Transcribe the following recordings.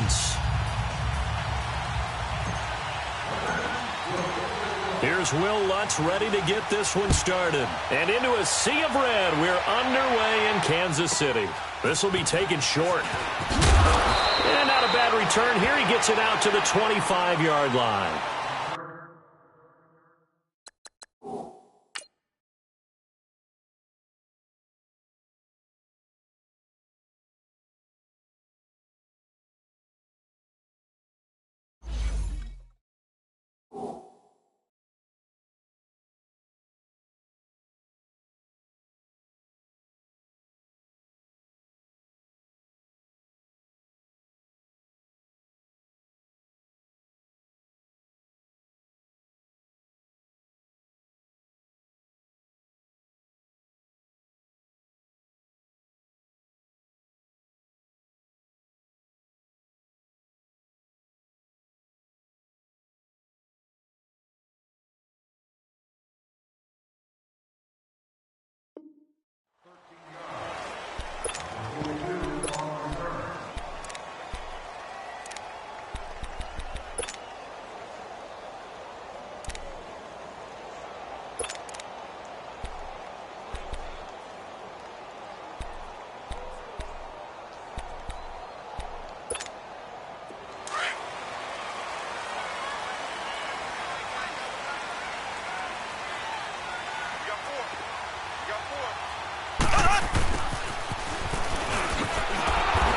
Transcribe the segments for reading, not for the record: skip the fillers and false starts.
Saints. Here's Will Lutz ready to get this one started. And into a sea of red, we're underway in Kansas City. This will be taken short. And not a bad return here. He gets it out to the 25-yard line.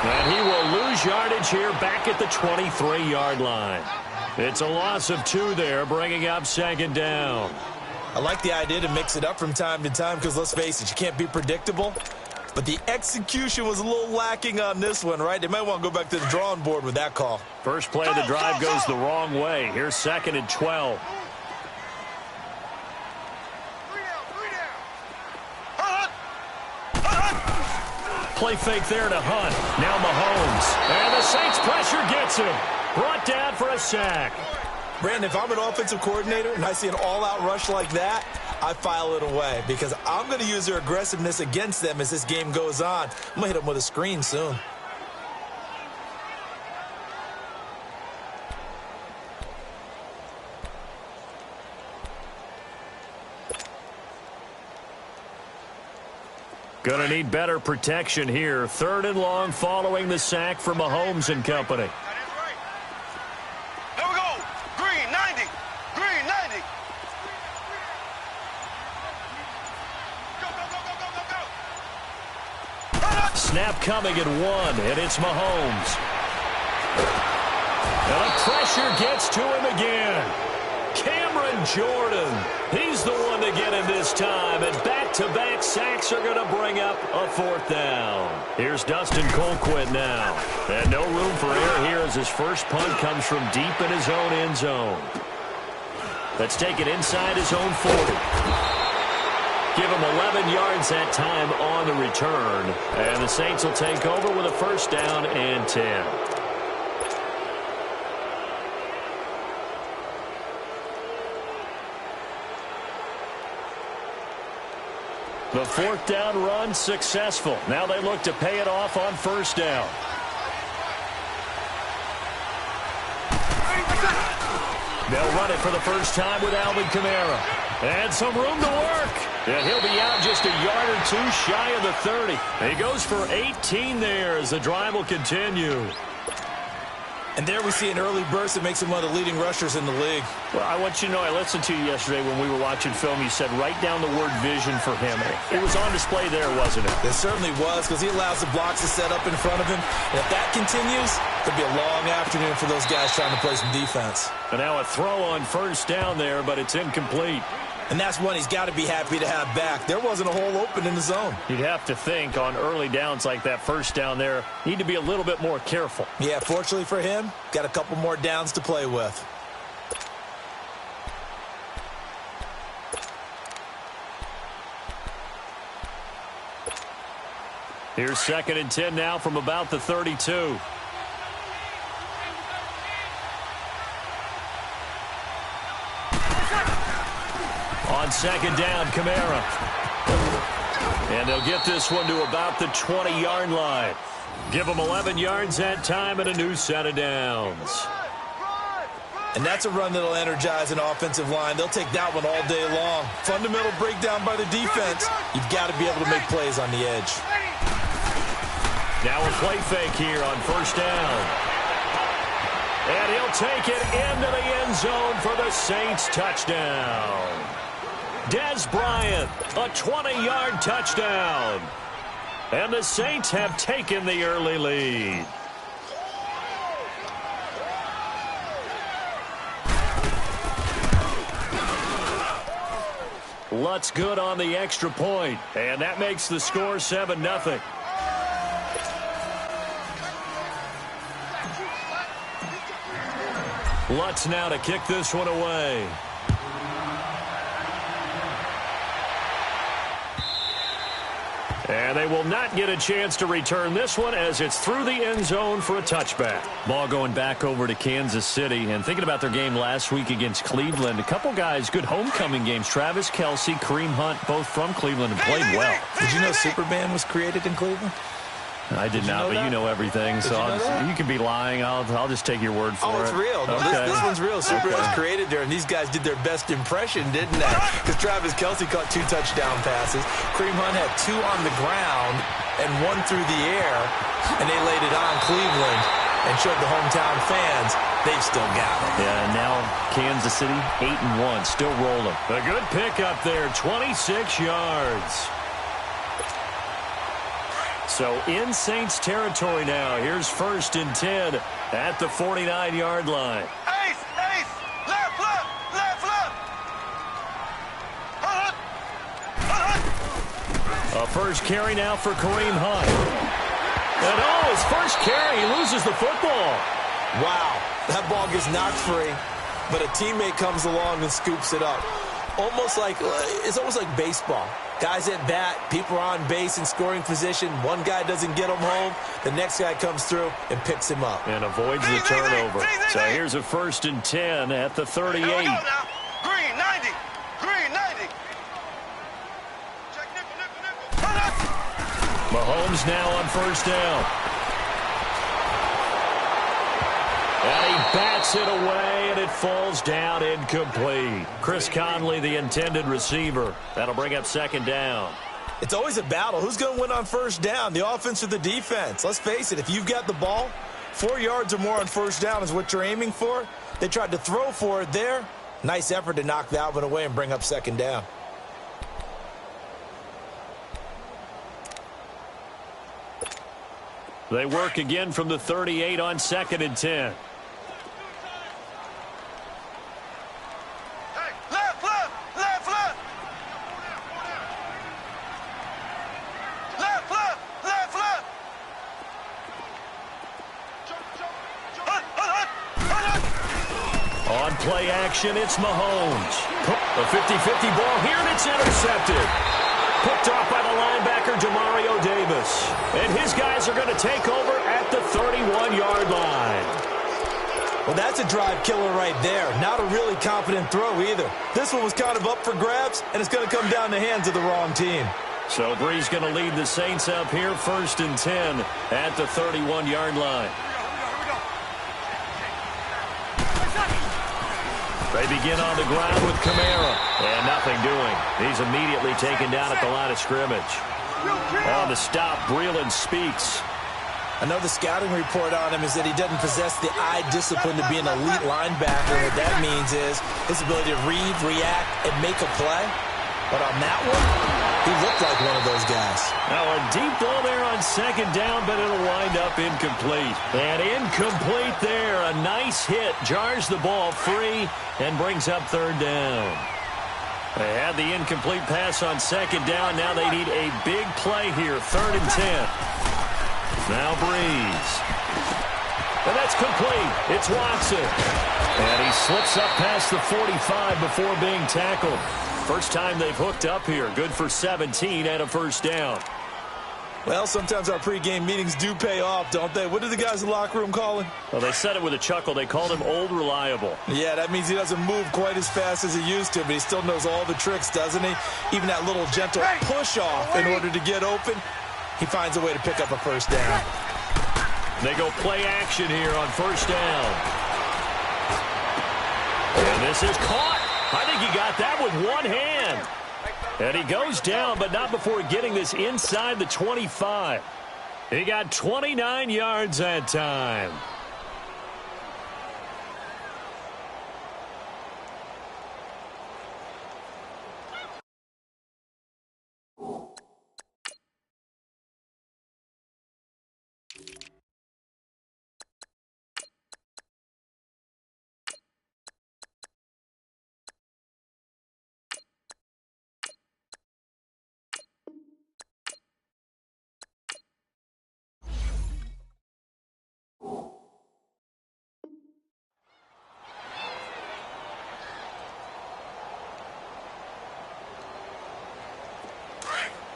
And he will lose yardage here back at the 23-yard line. It's a loss of 2 there, bringing up second down. I like the idea to mix it up from time to time because, let's face it, you can't be predictable. But the execution was a little lacking on this one, right? They might want to go back to the drawing board with that call. First play of the drive goes the wrong way. Here's second and 12. Play fake there to Hunt. Now Mahomes. And the Saints pressure gets him. Brought down for a sack. Brandon, if I'm an offensive coordinator and I see an all-out rush like that, I file it away because I'm going to use their aggressiveness against them as this game goes on. I'm going to hit them with a screen soon. Going to need better protection here. 3rd and long following the sack for Mahomes and company. There we go. Green, 90. Green, 90. Go, go, go, go, go, go, go. Snap coming at 1, and it's Mahomes. And the pressure gets to him again. Cameron Jordan. He's the one to get him this time, and back-to-back sacks are going to bring up a 4th down. Here's Dustin Colquitt now. And no room for error here as his first punt comes from deep in his own end zone. Let's take it inside his own 40. Give him 11 yards that time on the return. And the Saints will take over with a 1st down and 10. The 4th down run successful. Now they look to pay it off on 1st down. They'll run it for the first time with Alvin Kamara. And some room to work. And he'll be out just a yard or 2 shy of the 30. He goes for 18 there as the drive will continue. And there we see an early burst that makes him one of the leading rushers in the league. Well, I want you to know, I listened to you yesterday when we were watching film. You said write down the word vision for him. It was on display there, wasn't it? It certainly was because he allows the blocks to set up in front of him. And if that continues, it'll be a long afternoon for those guys trying to play some defense. And now a throw on 1st down there, but it's incomplete. And that's one he's got to be happy to have back. There wasn't a hole open in the zone. You'd have to think on early downs like that 1st down there, need to be a little bit more careful. Yeah, fortunately for him, got a couple more downs to play with. Here's 2nd and 10 now from about the 32. On 2nd down, Kamara. And they'll get this one to about the 20-yard line. Give them 11 yards that time and a new set of downs. And that's a run that'll energize an offensive line. They'll take that one all day long. Fundamental breakdown by the defense. You've got to be able to make plays on the edge. Now a play fake here on first down. And he'll take it into the end zone for the Saints touchdown. Dez Bryant, a 20-yard touchdown. And the Saints have taken the early lead. Lutz good on the extra point, and that makes the score 7-0. Lutz now to kick this one away. And they will not get a chance to return this one as it's through the end zone for a touchback. Ball going back over to Kansas City. And thinking about their game last week against Cleveland, a couple guys, good homecoming games. Travis Kelce, Kareem Hunt, both from Cleveland and played well. Did you know Superman was created in Cleveland? I did not, but you know everything, so you can be lying. I'll just take your word for it. Oh, it's real. No, okay. this one's real. Superman was created there, and these guys did their best impression, didn't they? Because Travis Kelce caught 2 touchdown passes. Kareem Hunt had 2 on the ground and 1 through the air, and they laid it on Cleveland and showed the hometown fans they've still got it. Yeah, and now Kansas City 8-1, still rolling. A good pickup there, 26 yards. So in Saints territory now. Here's 1st and 10 at the 49-yard line. Ace, ace, left, left, left, left. A first carry now for Kareem Hunt. And his first carry, he loses the football. Wow, that ball gets knocked free, but a teammate comes along and scoops it up. It's almost like baseball. Guys at bat, people are on base in scoring position. One guy doesn't get him home. The next guy comes through and picks him up. And avoids the turnover. So here's a 1st and 10 at the 38. Here we go now. Green, 90. Green, 90. Check nickel. Mahomes now on 1st down. And he bats it away, and it falls down incomplete. Chris Conley, the intended receiver. That'll bring up 2nd down. It's always a battle. Who's going to win on 1st down, the offense or the defense? Let's face it, if you've got the ball, 4 yards or more on 1st down is what you're aiming for. They tried to throw for it there. Nice effort to knock that one away and bring up 2nd down. They work again from the 38 on 2nd and 10. On play action, it's Mahomes. A 50-50 ball here, and it's intercepted. Picked off by the linebacker, Demario Davis. And his guys are going to take over at the 31-yard line. Well, that's a drive killer right there. Not a really confident throw either. This one was kind of up for grabs, and it's going to come down the hands of the wrong team. So Bree's going to lead the Saints up here, 1st and 10 at the 31-yard line. They begin on the ground with Kamara. And nothing doing. He's immediately taken down at the line of scrimmage. On the stop, Breeland speaks. I know the scouting report on him is that he doesn't possess the eye discipline to be an elite linebacker. What that means is his ability to read, react, and make a play. But on that one, he looked like one of those guys. Now a deep ball there on 2nd down, but it'll wind up incomplete. And incomplete there. A nice hit. Jars the ball free and brings up 3rd down. They had the incomplete pass on 2nd down. Now they need a big play here. 3rd and 10. Now Breeze. And that's complete. It's Watson. And he slips up past the 45 before being tackled. First time they've hooked up here. Good for 17 and a 1st down. Well, sometimes our pregame meetings do pay off, don't they? What did the guys in the locker room call him? Well, they said it with a chuckle. They called him Old Reliable. Yeah, that means he doesn't move quite as fast as he used to, but he still knows all the tricks, doesn't he? Even that little gentle push-off in order to get open. He finds a way to pick up a 1st down. They go play action here on first down. And this is caught. I think he got that with one hand. And he goes down, but not before getting this inside the 25. He got 29 yards that time.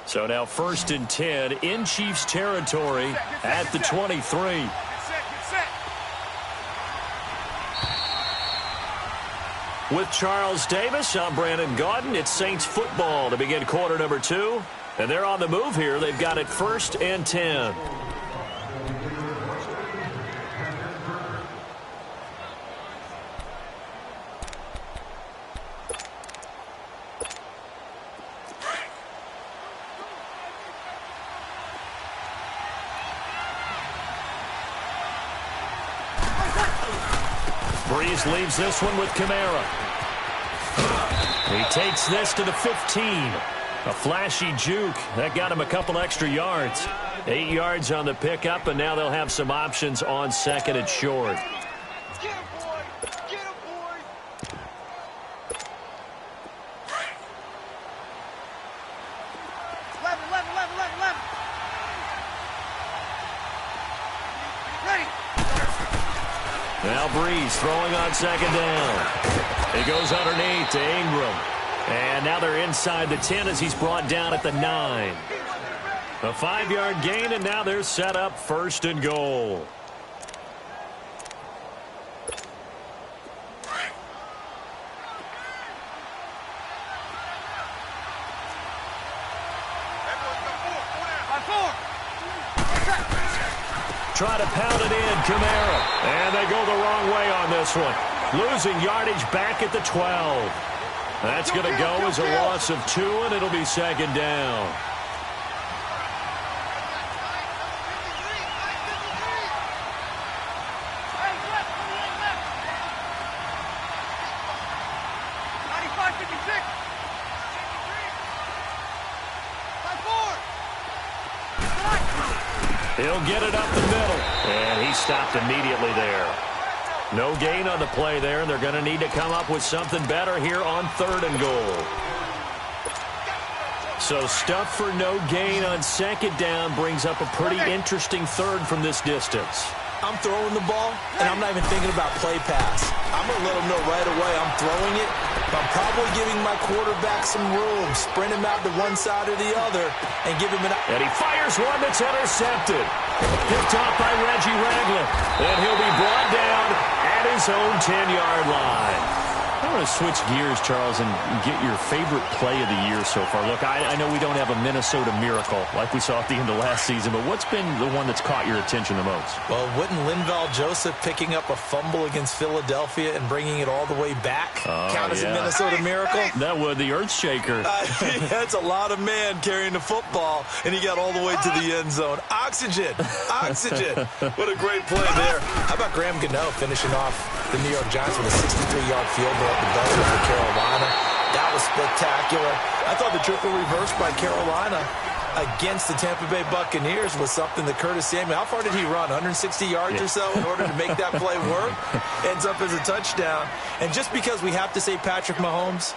So now 1st and 10 in Chiefs territory at the 23. With Charles Davis, I'm Brandon Gaudin. It's Saints football to begin quarter number 2. And they're on the move here. They've got it 1st and 10. Breeze leaves this one with Kamara. He takes this to the 15. A flashy juke. That got him a couple extra yards. 8 yards on the pickup, and now they'll have some options on 2nd and short. Get him, boy! Get him, boy! Ready! Now Breeze throwing on 2nd down. He goes underneath to Ingram. And now they're inside the 10 as he's brought down at the 9. A 5-yard gain, and now they're set up 1st and goal. Try to pound it in, Kamara. And they go the wrong way on this one. Losing yardage back at the 12. That's going to go as a loss of 2, and it'll be 2nd down. He'll get it up the middle, and he stopped immediately there. No gain on the play there, and they're going to need to come up with something better here on 3rd and goal. So stuff for no gain on 2nd down brings up a pretty interesting 3rd from this distance. I'm throwing the ball, and I'm not even thinking about play pass. I'm going to let them know right away I'm throwing it. I'm probably giving my quarterback some room, sprint him out to one side or the other, and give him an... And he fires one that's intercepted. Picked off by Reggie Ragland. And he'll be brought down at his own 10-yard line. I want to switch gears, Charles, and get your favorite play of the year so far. Look, I know we don't have a Minnesota miracle like we saw at the end of last season, but what's been the one that's caught your attention the most? Well, wouldn't Linval Joseph picking up a fumble against Philadelphia and bringing it all the way back count as a Minnesota miracle? That would, the earth shaker. That's a lot of man carrying the football, and he got all the way to the end zone. Oxygen. Oxygen. What a great play there. How about Graham Gano finishing off the New York Giants with a 63-yard field goal at the buzzer for Carolina? That was spectacular. I thought the triple reverse by Carolina against the Tampa Bay Buccaneers was something that Curtis Samuel, how far did he run? 160 yards or so in order to make that play work? Ends up as a touchdown. And just because we have to say Patrick Mahomes,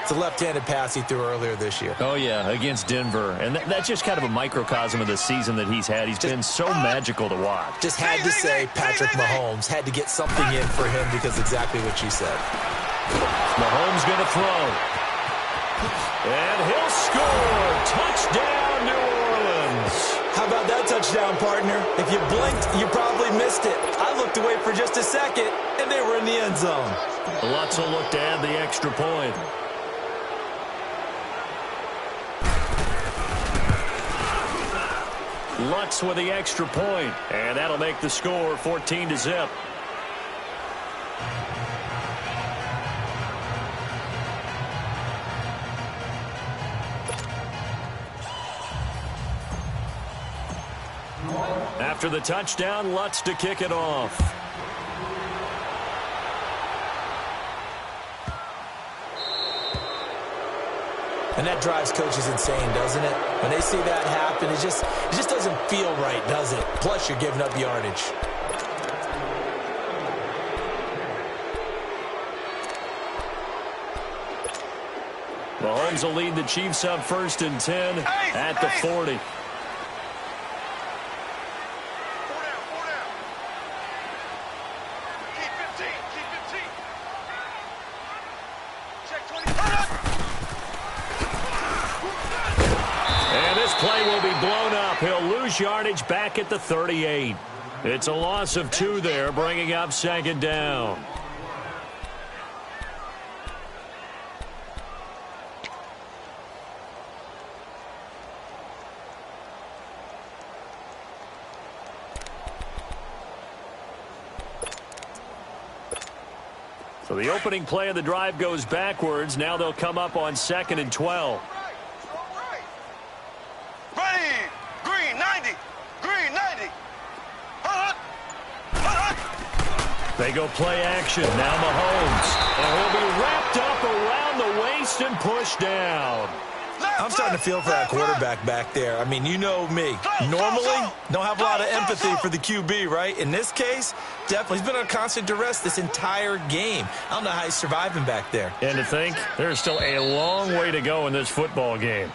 it's a left-handed pass he threw earlier this year. Oh, yeah, against Denver. And that's just kind of a microcosm of the season that he's had. He's been so magical to watch. Just had to say Patrick Mahomes, had to get something in for him because exactly what you said. Mahomes going to throw. And he'll score. Touchdown, New Orleans. How about that touchdown, partner? If you blinked, you probably missed it. I looked away for just a second, and they were in the end zone. Lots of look to add the extra point. Lutz with the extra point, and that'll make the score 14-0. After the touchdown, Lutz to kick it off. And that drives coaches insane, doesn't it? When they see that happen, it just doesn't feel right, does it? Plus, you're giving up yardage. Mahomes will lead the Chiefs up 1st and 10 at the 40. He'll lose yardage back at the 38. It's a loss of 2 there, bringing up 2nd down. So the opening play of the drive goes backwards. Now they'll come up on 2nd and 12. They go play action. Now Mahomes. And he'll be wrapped up around the waist and pushed down. I'm starting to feel for that quarterback back there. I mean, you know me. Normally, don't have a lot of empathy for the QB, right? In this case, definitely. He's been on constant duress this entire game. I don't know how he's surviving back there. And to think, there's still a long way to go in this football game.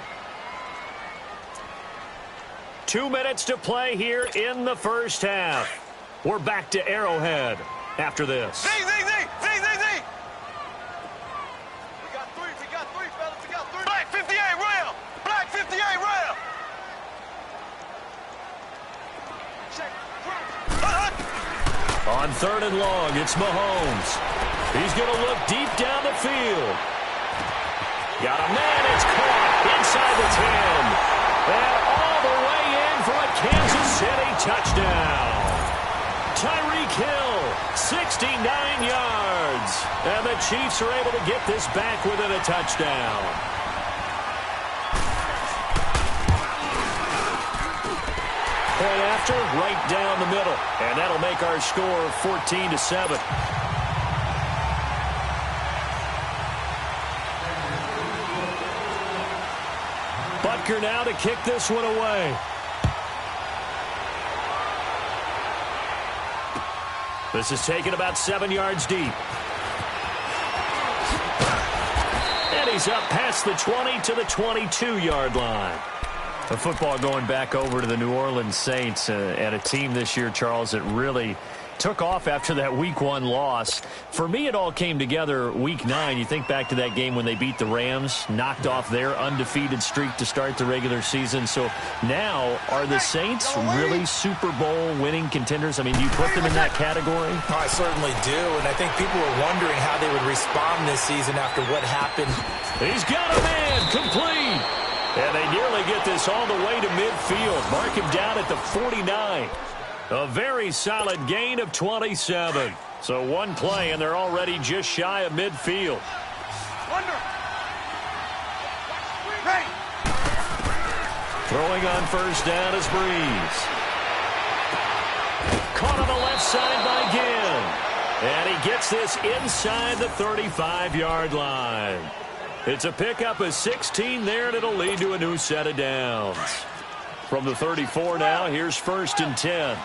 2 minutes to play here in the first half. We're back to Arrowhead after this. Z. We got three, fellas. We got three. Black 58 rail. Black 58 rail. On 3rd and long, it's Mahomes. He's going to look deep down the field. Got a man. It's caught inside the 10. And all the way in for a Kansas City touchdown. Tyreek Hill, 69 yards. And the Chiefs are able to get this back within a touchdown. Point after, right down the middle. And that'll make our score 14-7. Butker now to kick this one away. This is taken about 7 yards deep. And he's up past the 20 to the 22-yard line. The football going back over to the New Orleans Saints and a team this year, Charles, that really took off after that Week 1 loss. For me, it all came together Week 9. You think back to that game when they beat the Rams, knocked off their undefeated streak to start the regular season. So now, are the Saints really Super Bowl winning contenders? I mean, do you put them in that category? Oh, I certainly do, and I think people were wondering how they would respond this season after what happened. He's got a man, complete. And they nearly get this all the way to midfield. Mark him down at the 49. A very solid gain of 27. So one play, and they're already just shy of midfield. Throwing on first down is Breeze. Caught on the left side by Ginn. And he gets this inside the 35-yard line. It's a pickup of 16 there, and it'll lead to a new set of downs. From the 34 now, here's 1st and 10.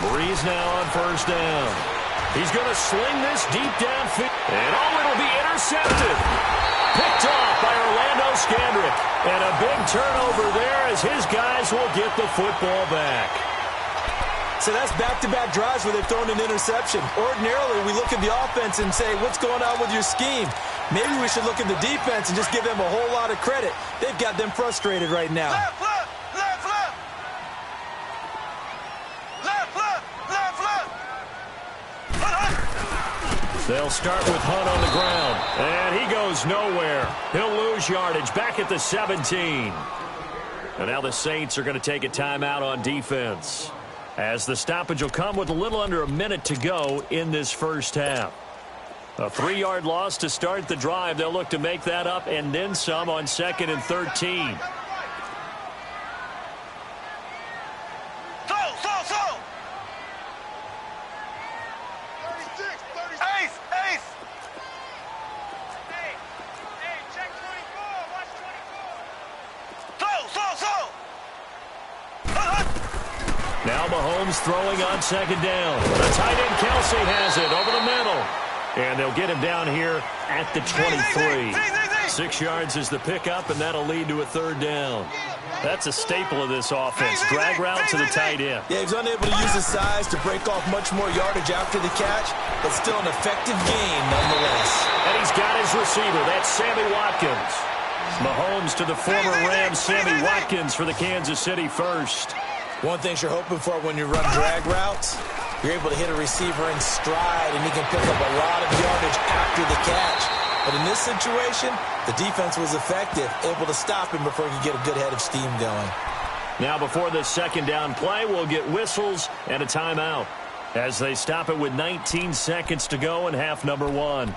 Breeze now on first down. He's going to sling this deep downfield. And it'll be intercepted. Picked off by Orlando Scandrick. And a big turnover there as his guys will get the football back. So that's back-to-back drives where they've thrown an interception. Ordinarily, we look at the offense and say, what's going on with your scheme? Maybe we should look at the defense and just give them a whole lot of credit. They've got them frustrated right now. Left, left, left, left. Left, left, left, left. They'll start with Hunt on the ground, and he goes nowhere. He'll lose yardage back at the 17. And now the Saints are going to take a timeout on defense, as the stoppage will come with a little under a minute to go in this first half. A 3-yard loss to start the drive. They'll look to make that up and then some on 2nd and 13. Now Mahomes throwing on 2nd down. The tight end Kelsey has it over the middle. And they'll get him down here at the 23. 6 yards is the pickup, and that'll lead to a 3rd down. That's a staple of this offense. Drag route to the tight end. Yeah, he's unable to use his size to break off much more yardage after the catch, but still an effective gain nonetheless. And he's got his receiver. That's Sammy Watkins. Mahomes to the former Rams, Sammy Watkins for the Kansas City first. One thing you're hoping for when you run drag routes, you're able to hit a receiver in stride, and he can pick up a lot of yardage after the catch. But in this situation, the defense was effective, able to stop him before he could get a good head of steam going. Now before this 2nd down play, we'll get whistles and a timeout as they stop it with 19 seconds to go in half number 1.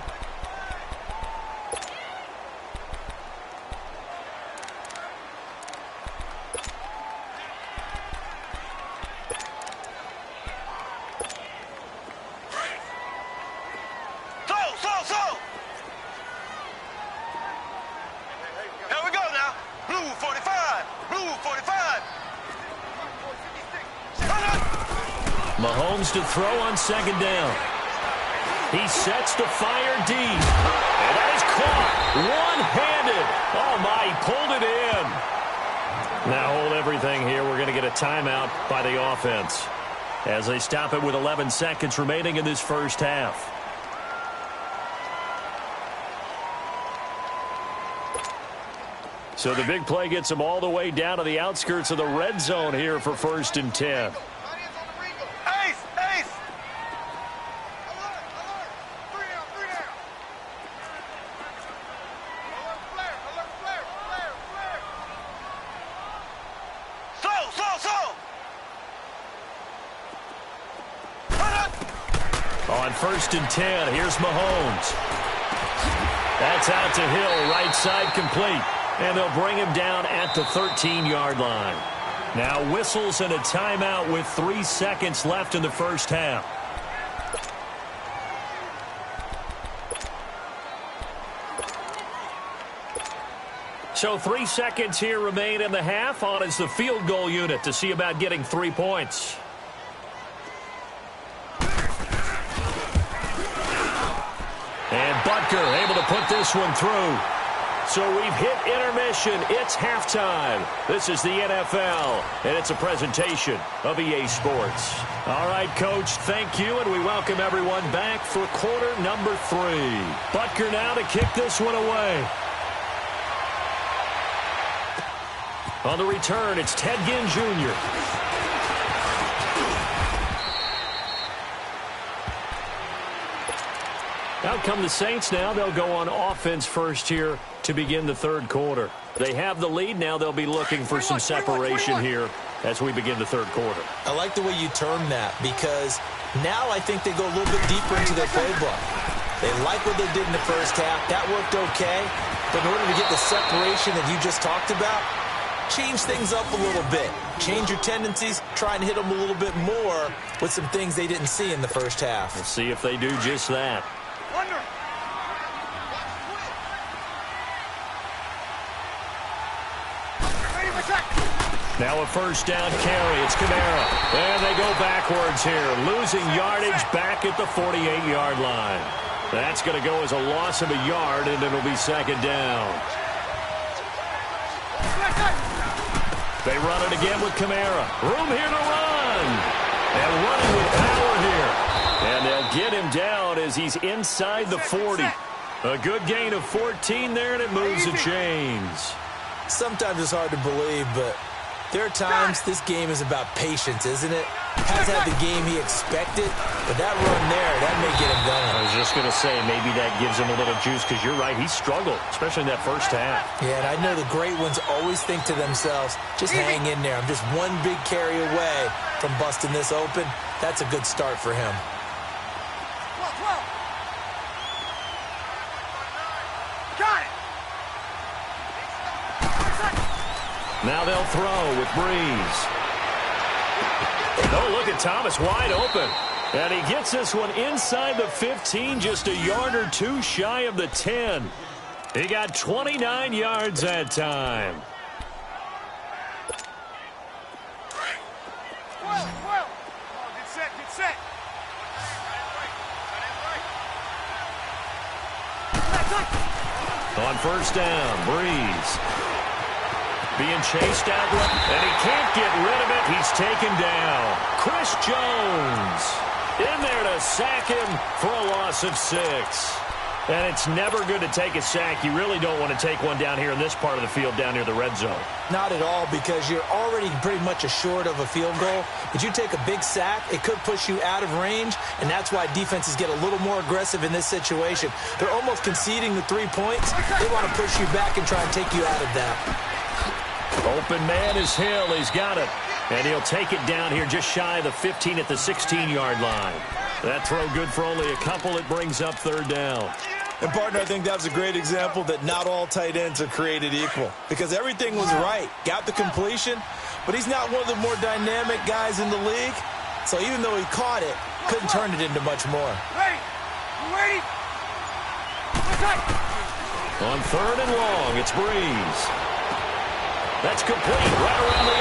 Mahomes to throw on 2nd down. He sets to fire deep. And that is caught. One-handed. Oh, my, he pulled it in. Now hold everything here. We're going to get a timeout by the offense as they stop it with 11 seconds remaining in this first half. So the big play gets them all the way down to the outskirts of the red zone here for 1st and 10. On 1st and 10, here's Mahomes. That's out to Hill, right side complete. And they'll bring him down at the 13-yard line. Now whistles and a timeout with 3 seconds left in the first half. So 3 seconds here remain in the half. On is the field goal unit to see about getting 3 points. And Butker able to put this one through. So we've hit intermission. It's halftime. This is the NFL, and it's a presentation of EA Sports. All right, Coach, thank you, and we welcome everyone back for quarter number 3. Butker now to kick this one away. On the return, it's Ted Ginn Jr. Out come the Saints now. They'll go on offense first here to begin the 3rd quarter. They have the lead. Now they'll be looking for some separation here as we begin the 3rd quarter. I like the way you term that, because now I think they go a little bit deeper into their playbook. They like what they did in the first half. That worked okay. But in order to get the separation that you just talked about, change things up a little bit. Change your tendencies. Try and hit them a little bit more with some things they didn't see in the first half. Let's see if they do just that. Now a first down carry. It's Kamara. And they go backwards here. Losing yardage back at the 48-yard line. That's going to go as a loss of a yard, and it'll be 2nd down. They run it again with Kamara. Room here to run. And running with power here. And they'll get him down as he's inside the 40. A good gain of 14 there, and it moves the chains. Sometimes it's hard to believe, but There are times this game is about patience, isn't it? Has had the game he expected, but that run there, that may get him going. I was just going to say, maybe that gives him a little juice, because you're right, he struggled, especially in that first half. Yeah, and I know the great ones always think to themselves, just hang in there. I'm just one big carry away from busting this open. That's a good start for him. Got it. Now they'll throw with Breeze. Oh, look at Thomas wide open. And he gets this one inside the 15, just a yard or two shy of the 10. He got 29 yards that time. Well. Get set, get set. On first down, Breeze. Being chased out, and he can't get rid of it. He's taken down. Chris Jones in there to sack him for a loss of 6. And it's never good to take a sack. You really don't want to take one down here in this part of the field, down near the red zone. Not at all, because you're already pretty much assured of a field goal. But you take a big sack, it could push you out of range, and that's why defenses get a little more aggressive in this situation. They're almost conceding the 3 points. They want to push you back and try and take you out of that. Open man is Hill. He's got it. And he'll take it down here just shy of the 15 at the 16-yard line. That throw good for only a couple. It brings up third down. And, partner, I think that's a great example that not all tight ends are created equal, because everything was right. Got the completion, but he's not one of the more dynamic guys in the league. So even though he caught it, couldn't turn it into much more. Ready. You ready? On third and long, it's Breeze. That's complete right around the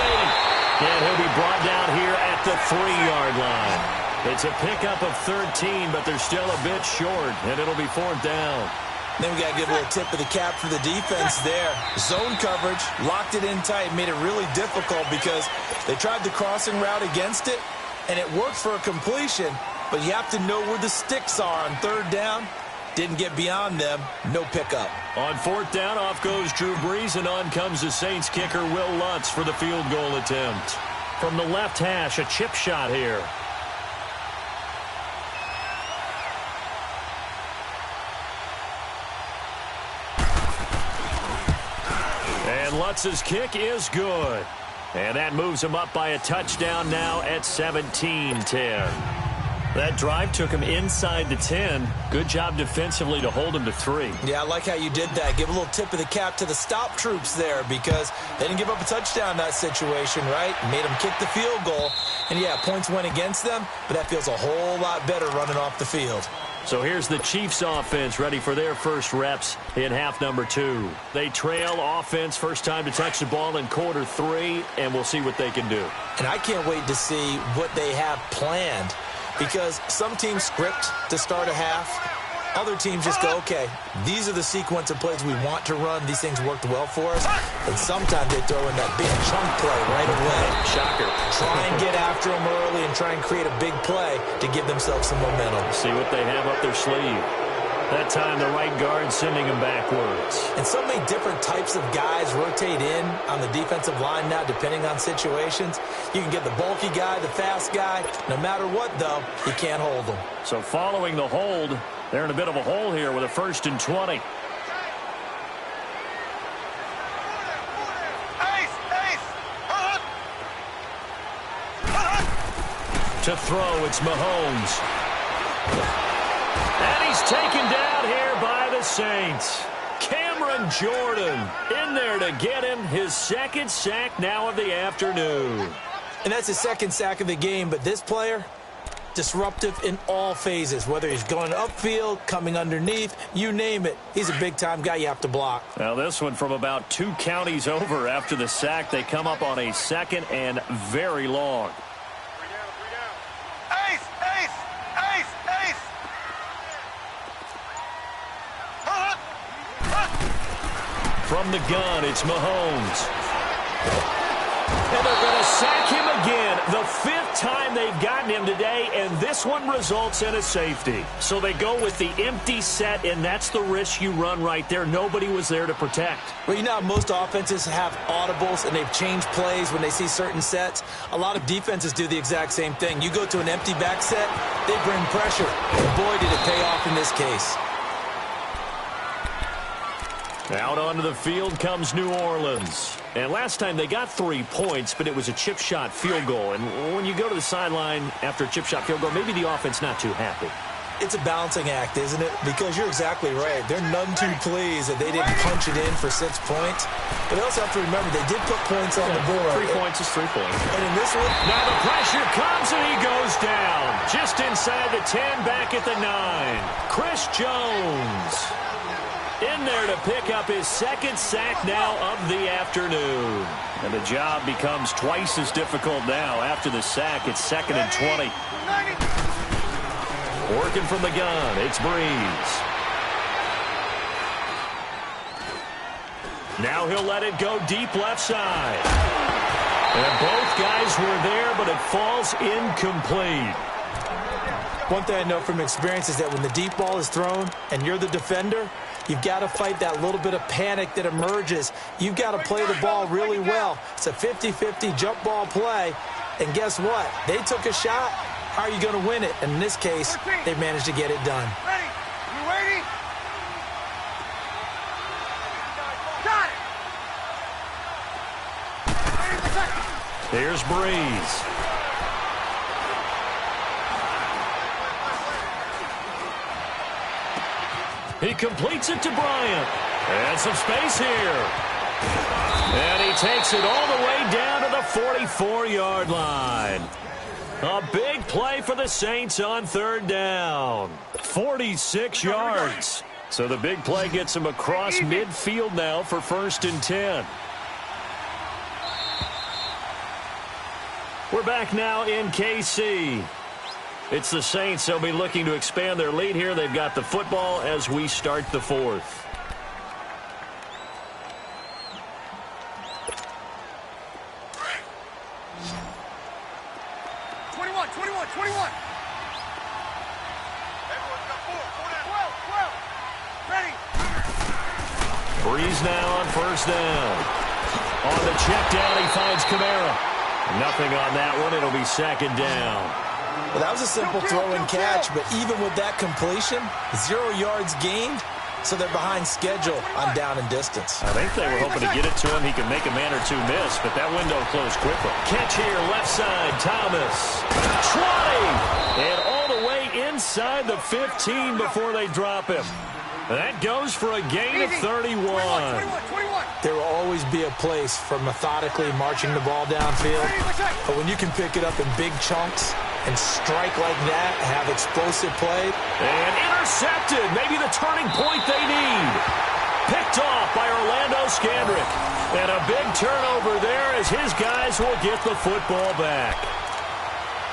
8. And he'll be brought down here at the 3-yard line. It's a pickup of 13, but they're still a bit short, and it'll be fourth down. Then we got to give a little tip of the cap for the defense there. Zone coverage, locked it in tight, made it really difficult because they tried the crossing route against it, and it worked for a completion, but you have to know where the sticks are on third down. Didn't get beyond them, no pickup. On fourth down, off goes Drew Brees, and on comes the Saints kicker, Will Lutz, for the field goal attempt. From the left hash, a chip shot here. And Lutz's kick is good. And that moves him up by a touchdown now at 17-10. That drive took him inside the 10. Good job defensively to hold him to 3. Yeah, I like how you did that. Give a little tip of the cap to the stop troops there, because they didn't give up a touchdown in that situation, right? Made them kick the field goal. And, yeah, points went against them, but that feels a whole lot better running off the field. So here's the Chiefs offense ready for their first reps in half number 2. They trail offense, first time to touch the ball in quarter 3, and we'll see what they can do. And I can't wait to see what they have planned, because some teams script to start a half. Other teams just go, okay, these are the sequence of plays we want to run. These things worked well for us. And sometimes they throw in that big chunk play right away. Shocker. Try and get after them early and try and create a big play to give themselves some momentum. See what they have up their sleeve. That time the right guard sending him backwards. And so many different types of guys rotate in on the defensive line now, depending on situations. You can get the bulky guy, the fast guy. No matter what, though, you can't hold them. So following the hold, they're in a bit of a hole here with a 1st and 20. To throw, it's Mahomes. And he's taken down here by the Saints. Cameron Jordan in there to get him his 2nd sack now of the afternoon. And that's his 2nd sack of the game, but this player, disruptive in all phases, whether he's going upfield, coming underneath, you name it. He's a big-time guy you have to block. Now this one from about 2 counties over after the sack. They come up on a 2nd and very long. From the gun, it's Mahomes. And a they're going to sack him again. The 5th time they've gotten him today, and this one results in a safety. So they go with the empty set, and that's the risk you run right there. Nobody was there to protect. Well, you know how most offenses have audibles, and they've changed plays when they see certain sets. A lot of defenses do the exact same thing. You go to an empty back set, they bring pressure. And boy, did it pay off in this case. Out onto the field comes New Orleans. And last time they got 3 points, but it was a chip shot field goal. And when you go to the sideline after a chip shot field goal, maybe the offense not too happy. It's a balancing act, isn't it? Because you're exactly right. They're none too pleased that they didn't punch it in for 6 points. But they also have to remember they did put points on the board. 3 points is 3 points. And in this one, now the pressure comes and he goes down. Just inside the 10, back at the 9. Chris Jones in there to pick up his 2nd sack now of the afternoon. And the job becomes twice as difficult now. After the sack, it's 2nd and 20. Working from the gun, it's Breeze. Now he'll let it go deep left side. And both guys were there, but it falls incomplete. one thing I know from experience is that when the deep ball is thrown and you're the defender, you've got to fight that little bit of panic that emerges. You've got to play the ball really well. It's a 50-50 jump ball play. And guess what? They took a shot. How are you going to win it? And in this case, they managed to get it done. Ready? You ready? Got it. Here's Breeze. He completes it to Bryant. And some space here. And he takes it all the way down to the 44-yard line. A big play for the Saints on 3rd down. 46 yards. So the big play gets him across midfield now for 1st and 10. We're back now in KC. It's the Saints. They'll be looking to expand their lead here. They've got the football as we start the 4th. Breeze now on 1st down. On the check down, he finds Kamara. Nothing on that one. It'll be 2nd down. Well, that was a simple throw and catch, but even with that completion, 0 yards gained, so they're behind schedule on down and distance. I think they were hoping to get it to him. He could make a man or two miss, but that window closed quickly. Catch here, left side, Thomas. 20! And all the way inside the 15 before they drop him. That goes for a gain of 31. 21. There will always be a place for methodically marching the ball downfield, but when you can pick it up in big chunks and strike like that, have explosive play. And intercepted, maybe the turning point they need. Picked off by Orlando Scandrick. And a big turnover there as his guys will get the football back.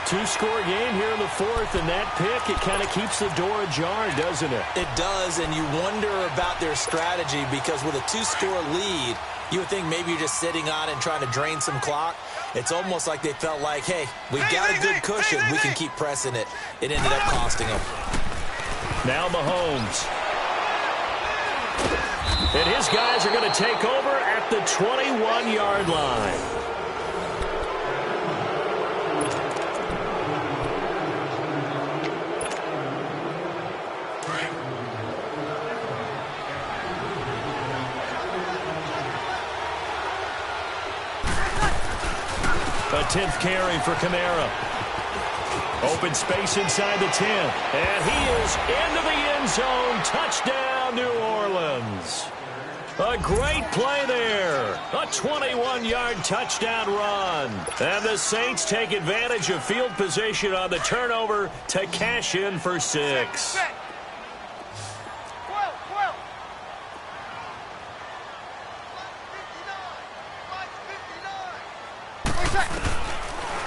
2-score game here in the 4th, and that pick, it kind of keeps the door ajar, doesn't it? It does, and you wonder about their strategy because with a 2-score lead, you would think maybe you're just sitting on it and trying to drain some clock. It's almost like they felt like, hey, we've got a good cushion. We can keep pressing it. It ended up costing them. Now Mahomes. And his guys are going to take over at the 21-yard line. A 10th carry for Kamara. Open space inside the 10. And he is into the end zone. Touchdown, New Orleans. A great play there. A 21-yard touchdown run. And the Saints take advantage of field position on the turnover to cash in for 6.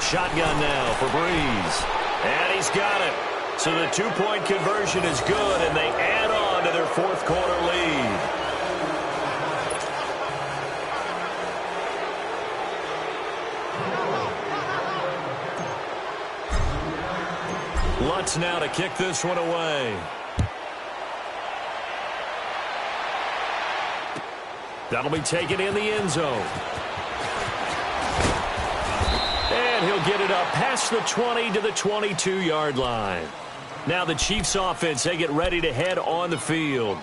Shotgun now for Breeze. And he's got it. So the 2-point conversion is good, and they add on to their 4th quarter lead. Lutz now to kick this one away. That'll be taken in the end zone. And he'll get it up past the 20 to the 22-yard line. Now the Chiefs offense, they get ready to head on the field.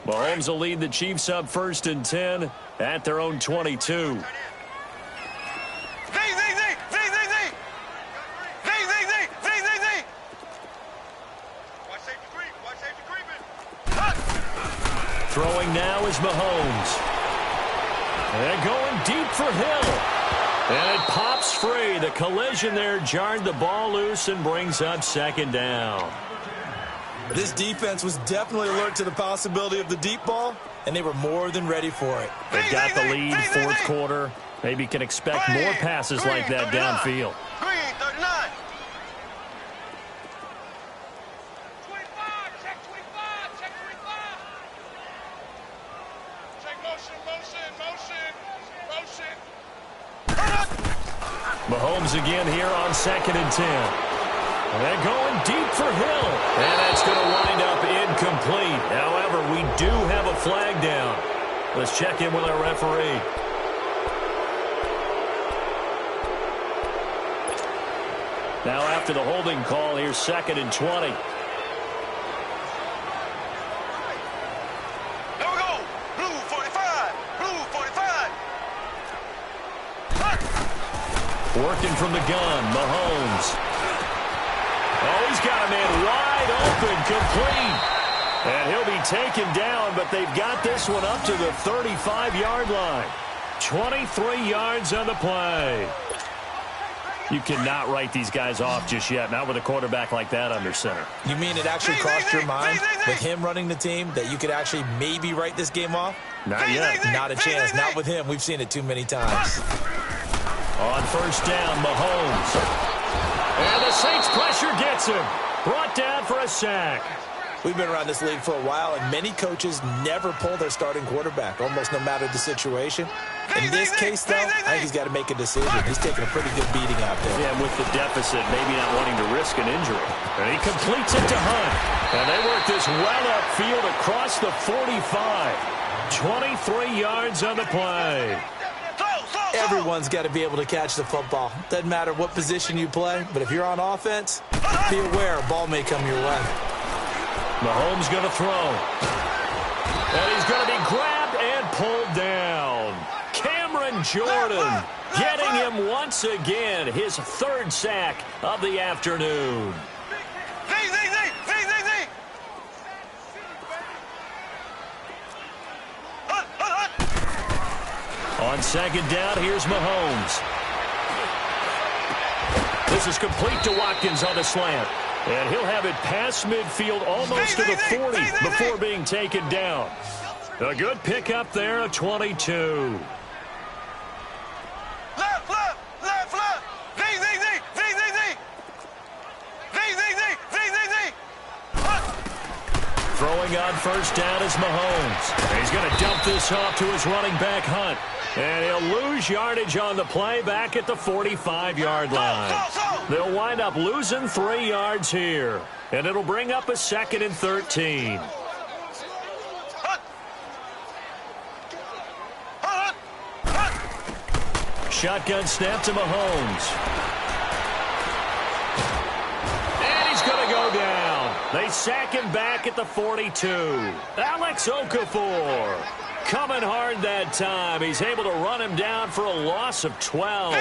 Mahomes will lead the Chiefs up 1st and 10 at their own 22. Throwing now is Mahomes. And going deep for Hill. And it pops free. The collision there jarred the ball loose and brings up 2nd down. This defense was definitely alert to the possibility of the deep ball, and they were more than ready for it. They've got the lead, 4th quarter. Maybe can expect more passes like that downfield. Green, 39. Mahomes again here on 2nd and 10. And going deep for Hill. And that's going to wind up incomplete. However, we do have a flag down. Let's check in with our referee. Now after the holding call, here's 2nd and 20. There we go. Blue 45. Blue 45. Working from the gun, Mahomes. Oh, he's got a man wide open, complete. And he'll be taken down, but they've got this one up to the 35-yard line. 23 yards on the play. You cannot write these guys off just yet, not with a quarterback like that under center. You mean it actually crossed your mind with him running the team that you could actually maybe write this game off? Not yet. Not a chance. Not with him. We've seen it too many times. On 1st down, Mahomes. And the Saints pressure gets him. Brought down for a sack. We've been around this league for a while, and many coaches never pull their starting quarterback, almost no matter the situation. In this case, though, I think he's got to make a decision. He's taking a pretty good beating out there. Yeah, with the deficit, maybe not wanting to risk an injury. And he completes it to Hunt. And they work this well upfield across the 45. 23 yards on the play. Everyone's got to be able to catch the football. Doesn't matter what position you play, but if you're on offense, be aware a ball may come your way. Mahomes going to throw. And he's going to be grabbed and pulled down. Cameron Jordan getting him once again, his 3rd sack of the afternoon. On 2nd down, here's Mahomes. This is complete to Watkins on the slant. And he'll have it past midfield almost to the 40 before being taken down. A good pickup there of 22. Left, left, left, left. Z. Throwing on 1st down is Mahomes. He's going to dump this off to his running back, Hunt. And he'll lose yardage on the play back at the 45-yard line. They'll wind up losing 3 yards here. And it'll bring up a 2nd and 13. Shotgun snap to Mahomes. And he's going to go down. They sack him back at the 42. Alex Okafor coming hard that time. He's able to run him down for a loss of 12.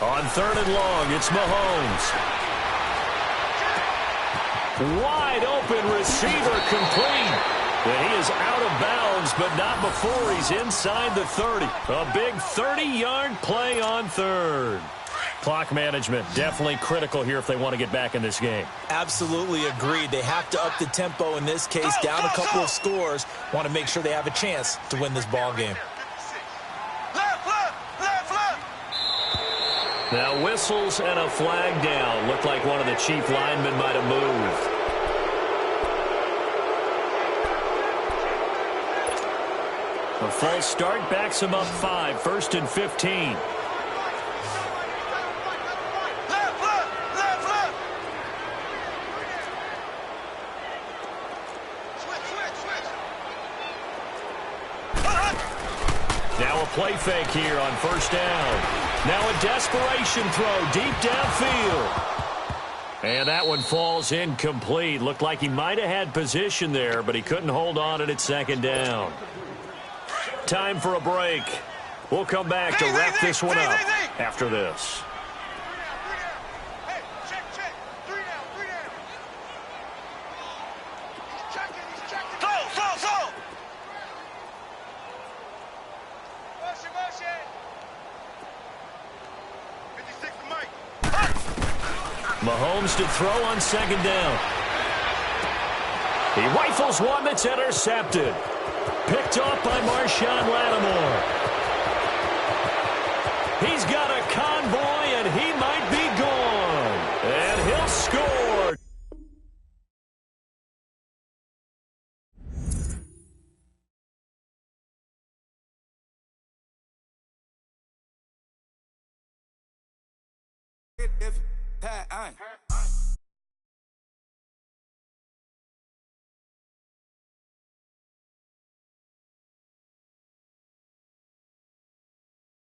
On 3rd and long, it's Mahomes. Wide open receiver complete. And he is out of bounds, but not before he's inside the 30. A big 30-yard play on 3rd. Clock management, definitely critical here if they want to get back in this game. Absolutely agreed. They have to up the tempo in this case, down a couple of scores. Want to make sure they have a chance to win this ball game. Now whistles and a flag down. Looked like one of the chief linemen might have moved. A false start backs him up 5, 1st and 15. Now a play fake here on 1st down. Now a desperation throw deep downfield. And that one falls incomplete. Looked like he might have had position there, but he couldn't hold on at 2nd down. Time for a break. We'll come back to wrap this one up after this. Mahomes to throw on 2nd down. He rifles one that's intercepted. Picked off by Marshawn Lattimore. He's got a convoy, and he might be gone. And he'll score. If that ain't